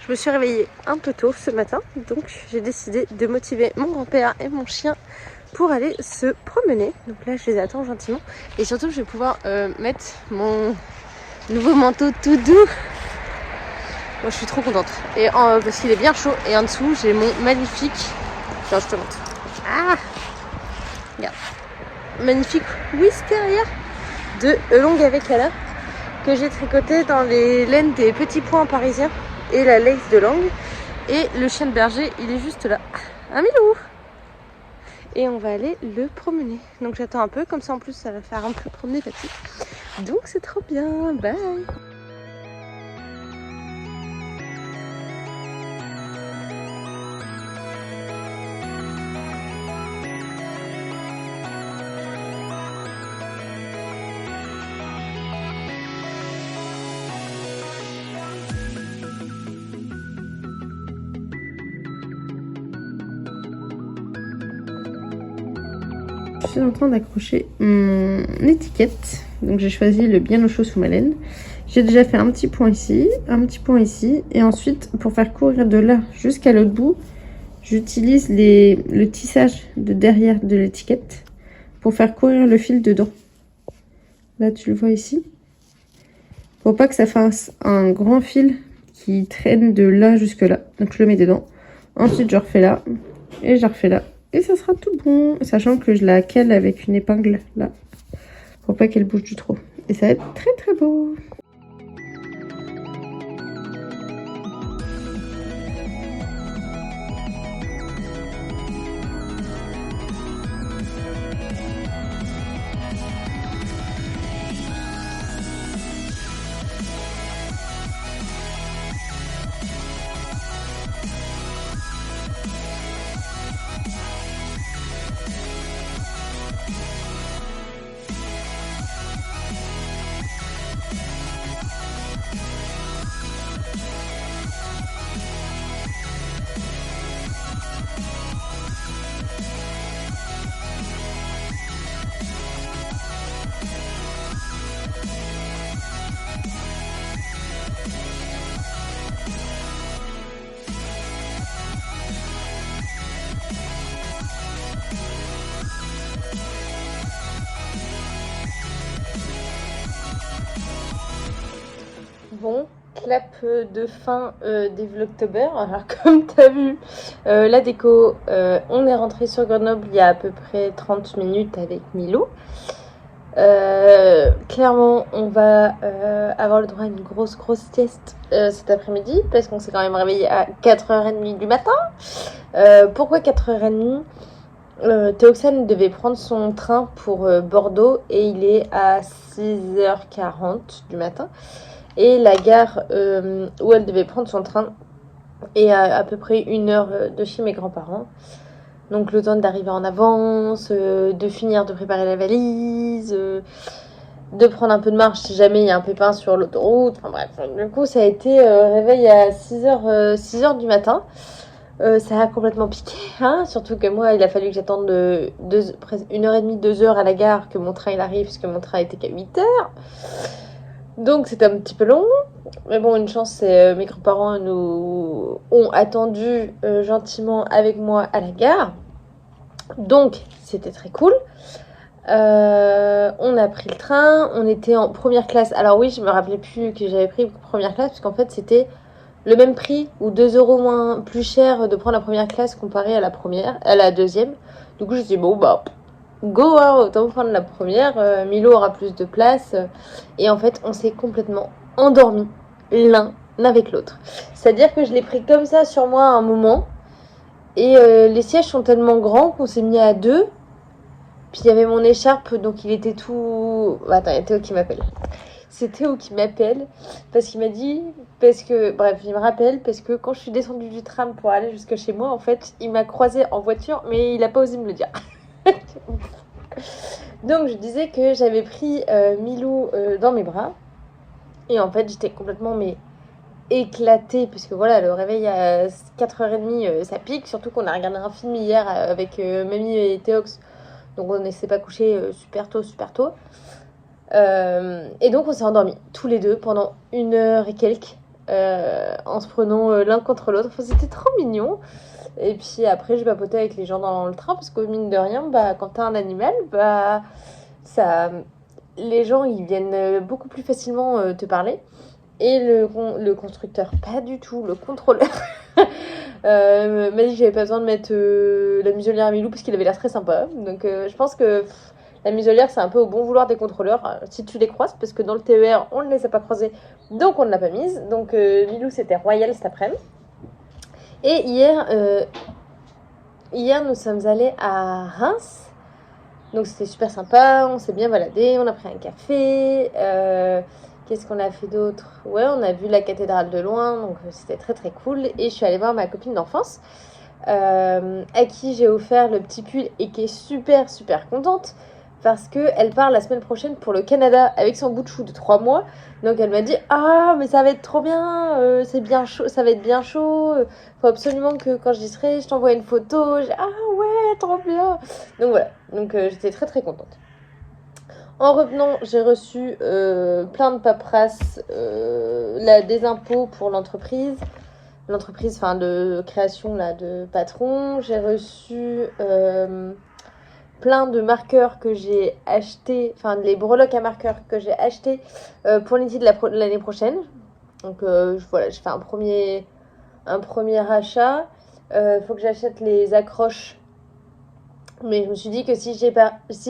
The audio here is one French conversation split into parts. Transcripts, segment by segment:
Je me suis réveillée un peu tôt ce matin, donc j'ai décidé de motiver mon grand-père et mon chien pour aller se promener. Donc là, je les attends gentiment. Et surtout, je vais pouvoir mettre mon nouveau manteau tout doux. Moi, je suis trop contente. Et parce qu'il est bien chaud. Et en dessous, j'ai mon magnifique... Attends, je te montre. Ah, regarde. Magnifique Whisperia de Long avec Alain que j'ai tricoté dans les laines des petits points parisiens et la lace de Langue. Et le chien de berger, il est juste là. Un Milou. Et on va aller le promener. Donc j'attends un peu, comme ça en plus ça va faire un peu promener Papy. Donc c'est trop bien. Bye. Je suis en train d'accrocher mon étiquette. Donc j'ai choisi le bien au chaud sous ma laine. J'ai déjà fait un petit point ici, un petit point ici. Et ensuite, pour faire courir de là jusqu'à l'autre bout, j'utilise le tissage de derrière de l'étiquette pour faire courir le fil dedans. Là, tu le vois ici. Pour pas que ça fasse un grand fil qui traîne de là jusque là. Donc je le mets dedans. Ensuite, je refais là et je refais là. Et ça sera tout bon, sachant que je la cale avec une épingle là, pour pas qu'elle bouge du trop. Et ça va être très très beau. Bon, clap de fin des Vlogtober. Alors comme tu as vu, la déco, on est rentré sur Grenoble il y a à peu près 30 minutes avec Milou. Clairement, on va avoir le droit à une grosse sieste cet après-midi parce qu'on s'est quand même réveillé à 4h30 du matin. Pourquoi 4h30 Théoxane devait prendre son train pour Bordeaux et il est à 6h40 du matin. Et la gare où elle devait prendre son train est à peu près 1 heure de chez mes grands-parents. Donc le temps d'arriver en avance, de finir de préparer la valise, de prendre un peu de marche si jamais il y a un pépin sur l'autoroute. Enfin bref, du coup ça a été réveil à 6h du matin. Ça a complètement piqué, hein, surtout que moi il a fallu que j'attende 1h30, 2h à la gare que mon train il arrive, parce que mon train était qu'à 8h. Donc c'était un petit peu long, mais bon, une chance, c'est mes grands-parents nous ont attendu gentiment avec moi à la gare. Donc c'était très cool. On a pris le train, on était en première classe. Alors oui, je me rappelais plus que j'avais pris première classe, parce qu'en fait c'était le même prix ou 2 € moins plus cher de prendre la première classe comparé à la deuxième. Du coup je dis bon bah go, hein, autant prendre la première, Milo aura plus de place. Et en fait, on s'est complètement endormis l'un avec l'autre. C'est-à-dire que je l'ai pris comme ça sur moi à un moment. Et les sièges sont tellement grands qu'on s'est mis à deux. Puis il y avait mon écharpe, donc il était tout... Attends, il y a Théo qui m'appelle. C'est Théo qui m'appelle parce qu'il m'a dit... Bref, il me rappelle parce que quand je suis descendue du tram pour aller jusque chez moi, en fait, il m'a croisée en voiture, mais il n'a pas osé me le dire. Donc je disais que j'avais pris Milou dans mes bras et en fait j'étais complètement éclatée parce que voilà, le réveil à 4h30 ça pique, surtout qu'on a regardé un film hier avec Mamie et Théox, donc on ne s'est pas couché super tôt. Et donc on s'est endormis tous les deux pendant 1 heure et quelques en se prenant l'un contre l'autre. Enfin, c'était trop mignon. Et puis après, je papotais avec les gens dans le train parce que mine de rien, quand t'as un animal, ça, les gens ils viennent beaucoup plus facilement te parler. Et le constructeur, pas du tout, le contrôleur. M'a dit que j'avais pas besoin de mettre la muselière à Milou parce qu'il avait l'air très sympa. Donc je pense que la muselière c'est un peu au bon vouloir des contrôleurs si tu les croises, parce que dans le TER on ne les a pas croisés donc on ne l'a pas mise. Donc Milou c'était royal cet après-midi. Et hier nous sommes allés à Reims, donc c'était super sympa, on s'est bien baladé, on a pris un café. Qu'est-ce qu'on a fait d'autre? Ouais, on a vu la cathédrale de loin, donc c'était très très cool. Et je suis allée voir ma copine d'enfance, à qui j'ai offert le petit pull et qui est super super contente parce qu'elle part la semaine prochaine pour le Canada avec son bout de chou de 3 mois. Donc elle m'a dit ah mais ça va être trop bien, c'est bien chaud, ça va être bien chaud. Faut absolument que quand j'y serai, je t'envoie une photo. Ah ouais, trop bien. Donc voilà, donc j'étais très très contente. En revenant, j'ai reçu plein de paperasses, des impôts pour l'entreprise, enfin de création là, de patron. J'ai reçu plein de marqueurs que j'ai achetés, enfin les breloques à marqueurs que j'ai achetés pour l'été de l'année prochaine. Donc voilà, j'ai fait un premier achat. Faut que j'achète les accroches. Mais je me suis dit que si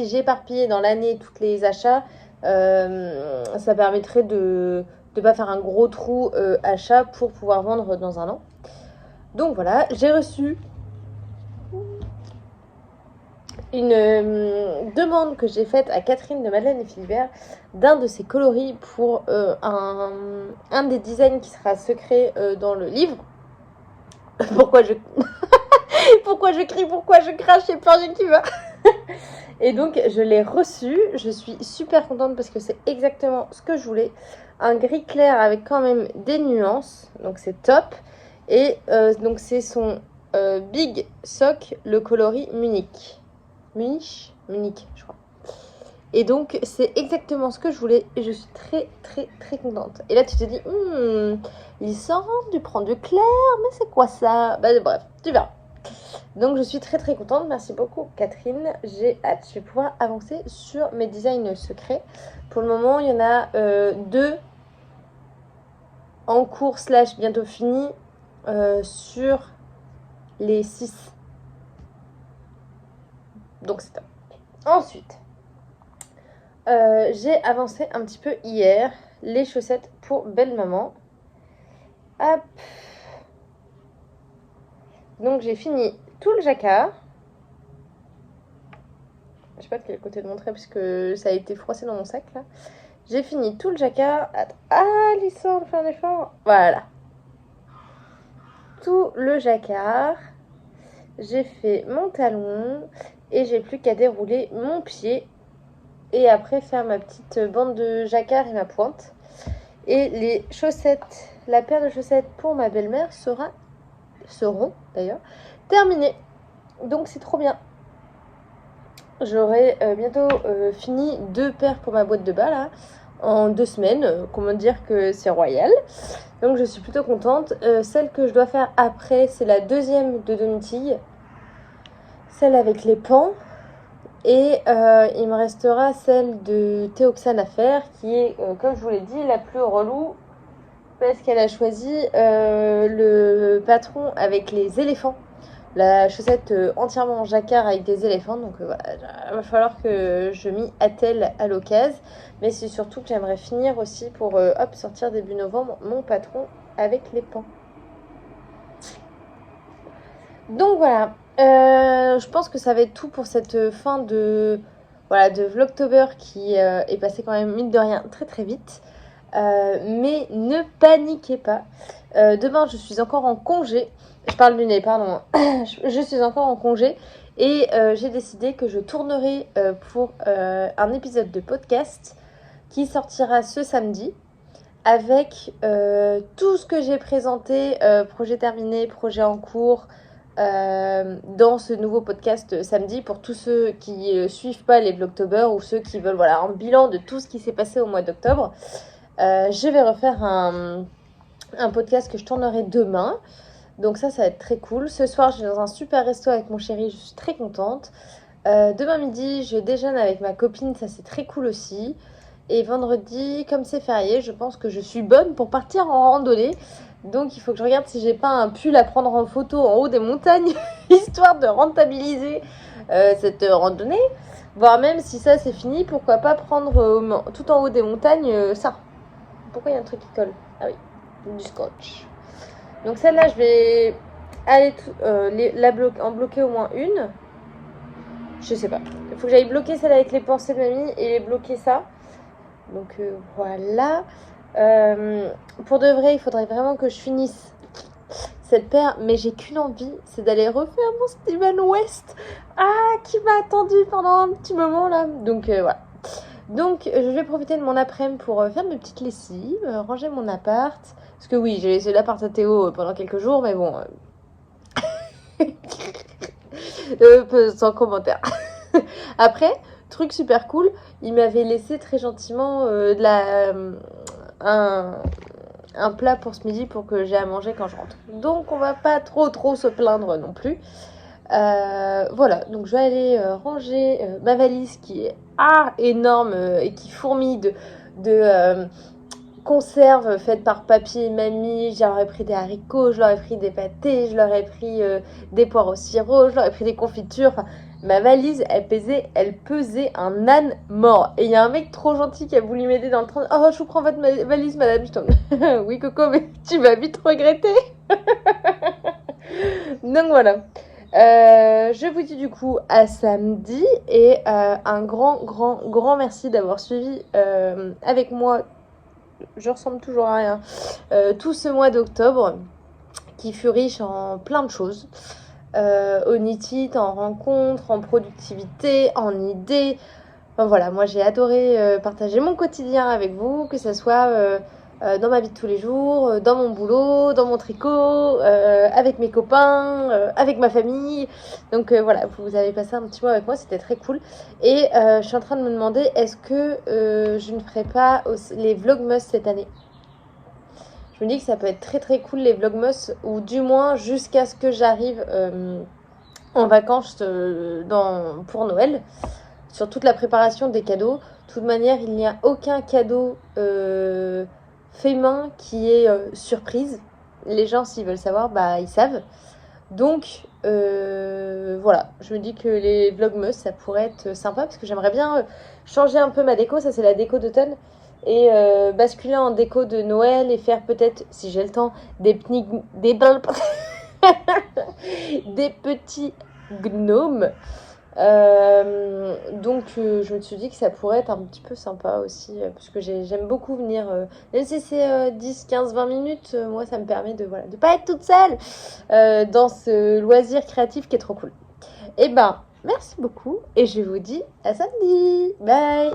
j'éparpillais dans l'année tous les achats, ça permettrait de ne pas faire un gros trou achat pour pouvoir vendre dans un an. Donc voilà, j'ai reçu une demande que j'ai faite à Catherine de Madeleine et Philibert d'un de ses coloris pour un des designs qui sera secret dans le livre. Pourquoi je crie, pourquoi je crache, j'ai peur qui va. Et donc je l'ai reçu, je suis super contente parce que c'est exactement ce que je voulais. Un gris clair avec quand même des nuances, donc c'est top. Et donc c'est son Big Sock, le coloris Munich, je crois. Et donc c'est exactement ce que je voulais et je suis très très très contente. Et là tu te dis, Lysandre, tu prends du clair, mais c'est quoi ça? Bref, tu verras. Donc je suis très très contente, merci beaucoup Catherine, j'ai hâte, je vais pouvoir avancer sur mes designs secrets. Pour le moment il y en a 2 en cours / bientôt fini sur les 6. Donc c'est top. Ensuite, j'ai avancé un petit peu hier les chaussettes pour belle maman. Hop. Donc j'ai fini tout le jacquard. Je sais pas de quel côté de montrer parce que ça a été froissé dans mon sac là. J'ai fini tout le jacquard. Ah, Lysandre, fais un effort. Voilà. Tout le jacquard. J'ai fait mon talon et j'ai plus qu'à dérouler mon pied et après faire ma petite bande de jacquard et ma pointe. Et les chaussettes, la paire de chaussettes pour ma belle-mère seront d'ailleurs terminées. Donc c'est trop bien. J'aurai bientôt fini 2 paires pour ma boîte de bas là en 2 semaines. Comment dire que c'est royal. Donc je suis plutôt contente. Celle que je dois faire après, c'est la deuxième de Donatille. Celle avec les pans. Et il me restera celle de Théoxane à faire, qui est, comme je vous l'ai dit, la plus relou. Parce qu'elle a choisi le patron avec les éléphants. La chaussette entièrement en jacquard avec des éléphants. Donc voilà, il va falloir que je m'y attelle à l'occasion. Mais c'est surtout que j'aimerais finir aussi pour sortir début novembre mon patron avec les pans. Donc voilà, je pense que ça va être tout pour cette fin de Vlogtober qui est passé quand même mine de rien très très vite. Mais ne paniquez pas. Demain, je suis encore en congé. Je parle du nez, pardon. Je suis encore en congé et j'ai décidé que je tournerai pour un épisode de podcast qui sortira ce samedi avec tout ce que j'ai présenté, projet terminé, projet en cours, dans ce nouveau podcast samedi pour tous ceux qui suivent pas les Vlogtober ou ceux qui veulent un bilan de tout ce qui s'est passé au mois d'octobre. Je vais refaire un podcast que je tournerai demain. Donc ça va être très cool. Ce soir, je vais dans un super resto avec mon chéri, je suis très contente. Demain midi, je déjeune avec ma copine, ça c'est très cool aussi. Et vendredi, comme c'est férié, je pense que je suis bonne pour partir en randonnée. Donc il faut que je regarde si j'ai pas un pull à prendre en photo en haut des montagnes, histoire de rentabiliser cette randonnée. Voire même si ça c'est fini, pourquoi pas prendre tout en haut des montagnes ça. Pourquoi il y a un truc qui colle? Ah oui, du scotch. Donc celle-là, je vais aller en bloquer au moins une. Je sais pas. Il faut que j'aille bloquer celle avec les pensées de mamie et bloquer ça. Donc voilà. Pour de vrai, il faudrait vraiment que je finisse cette paire. Mais j'ai qu'une envie, c'est d'aller refaire mon Steven West. Ah, qui m'a attendu pendant un petit moment là. Donc voilà. Donc je vais profiter de mon après-midi pour faire mes petites lessives, ranger mon appart. Parce que oui, j'ai laissé l'appart à Théo pendant quelques jours, mais bon... sans commentaire. Après, truc super cool, il m'avait laissé très gentiment un plat pour ce midi pour que j'ai à manger quand je rentre. Donc on va pas trop se plaindre non plus. Voilà, donc je vais aller ranger ma valise qui est énorme et qui fourmille de conserves faites par papy et mamie. J'aurais pris des haricots, je leur ai pris des pâtés, je leur ai pris des poires au sirop, je leur ai pris des confitures. Enfin, ma valise, elle pesait un âne mort. Et il y a un mec trop gentil qui a voulu m'aider dans le train. Oh, je vous prends votre valise, madame. Oui, Coco, mais tu vas vite regretter. Donc voilà. Je vous dis du coup à samedi et un grand merci d'avoir suivi avec moi. Je ressemble toujours à rien. Tout ce mois d'octobre qui fut riche en plein de choses. Au nitite, en rencontres, en productivité, en idées. Enfin, voilà, moi j'ai adoré partager mon quotidien avec vous, que ce soit dans ma vie de tous les jours, dans mon boulot, dans mon tricot, avec mes copains, avec ma famille. Donc voilà, vous avez passé un petit mois avec moi, c'était très cool. Et je suis en train de me demander, est-ce que je ne ferai pas les Vlogmas cette année? Je me dis que ça peut être très cool les Vlogmas, ou du moins jusqu'à ce que j'arrive en vacances pour Noël, sur toute la préparation des cadeaux. De toute manière, il n'y a aucun cadeau fait main qui est surprise. Les gens, s'ils veulent savoir, bah ils savent. Donc voilà, je me dis que les Vlogmas, ça pourrait être sympa parce que j'aimerais bien changer un peu ma déco. Ça, c'est la déco d'automne. Et basculer en déco de Noël et faire peut-être, si j'ai le temps, des petits gnomes. Donc je me suis dit que ça pourrait être un petit peu sympa aussi parce que j'aime beaucoup venir même si c'est 10, 15, 20 minutes, moi ça me permet de pas être toute seule dans ce loisir créatif qui est trop cool. Et ben merci beaucoup et je vous dis à samedi, bye.